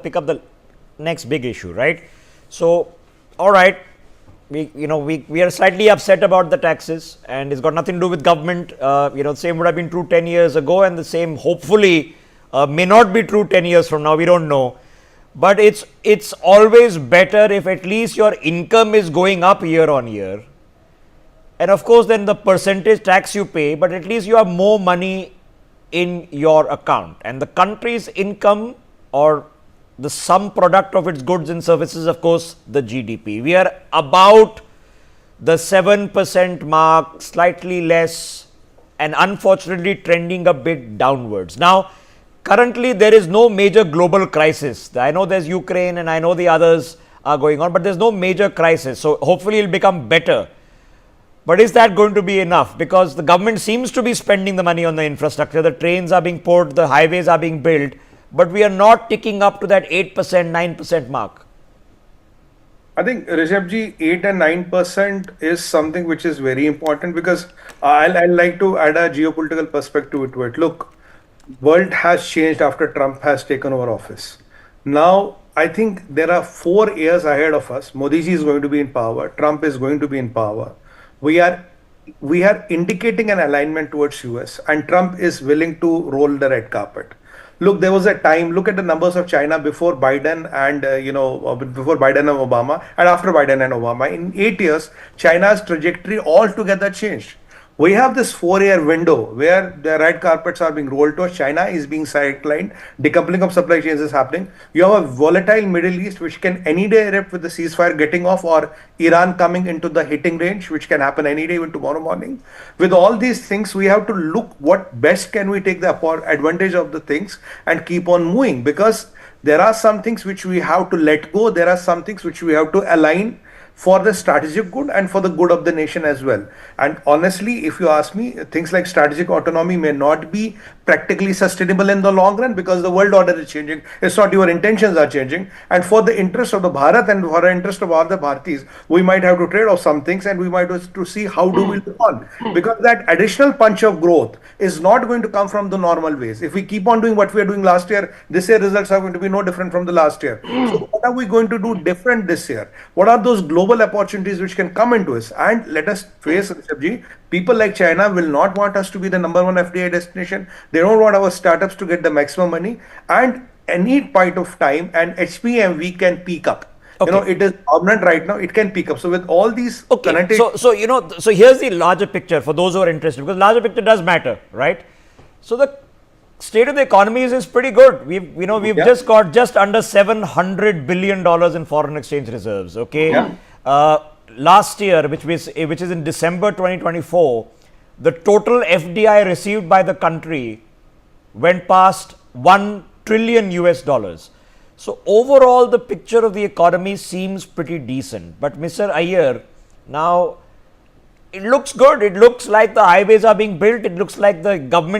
pick up the next big issue, right? So, all right, we are slightly upset about the taxes, and it's got nothing to do with government. Same would have been true 10 years ago, and the same hopefully may not be true 10 years from now. We don't know, but it's always better if at least your income is going up year on year, and of course then the percentage tax you pay, but at least you have more money in your account, and the country's income or the sum product of its goods and services, of course, the GDP. We are about the 7% mark, slightly less, and unfortunately trending a bit downwards. Now, currently there is no major global crisis. I know there's Ukraine and I know the others are going on, but there's no major crisis. So hopefully it'll become better. But is that going to be enough? Because the government seems to be spending the money on the infrastructure. The trains are being poured, the highways are being built, but we are not ticking up to that 8%, 9% mark. I think, Rishabhji, 8 and 9% is something which is very important, because I'll like to add a geopolitical perspective to it. Look, world has changed after Trump has taken over office. Now, I think there are 4 years ahead of us. Modi ji is going to be in power. Trump is going to be in power. We are indicating an alignment towards US, and Trump is willing to roll the red carpet. Look, there was a time, look at the numbers of China before Biden and, before Biden and Obama, and after Biden and Obama. In 8 years, China's trajectory altogether changed. We have this 4-year window where the red carpets are being rolled towards. China is being sidelined. Decoupling of supply chains is happening. You have a volatile Middle East which can any day erupt with the ceasefire getting off, or Iran coming into the hitting range, which can happen any day, even tomorrow morning. With all these things, we have to look what best can we take the advantage of the things and keep on moving, because there are some things which we have to let go. There are some things which we have to align for the strategic good and for the good of the nation as well. And honestly, if you ask me, things like strategic autonomy may not be practically sustainable in the long run, because the world order is changing. It's not your intentions are changing. And for the interest of the Bharat and for the interest of all the Bhartis, we might have to trade off some things, and we might have to see how do we live on. Because that additional punch of growth is not going to come from the normal ways. If we keep on doing what we are doing last year, this year results are going to be no different from the last year. So what are we going to do different this year? What are those global opportunities which can come into us? And let us face, Rishabhji, people like China will not want us to be the #1 FDI destination. They don't want our startups to get the maximum money. And any point of time, and HPMV can peak up. Okay. It is dominant right now. It can peak up. So with all these, okay. So here's the larger picture for those who are interested, because larger picture does matter, right? So the state of the economy is pretty good. We've just got just under $700 billion in foreign exchange reserves. Okay. Yeah. Last year, which is in December 2024, the total FDI received by the country went past $1 trillion US. So overall, the picture of the economy seems pretty decent. But Mr. Iyer, now it looks good. It looks like the highways are being built. It looks like the government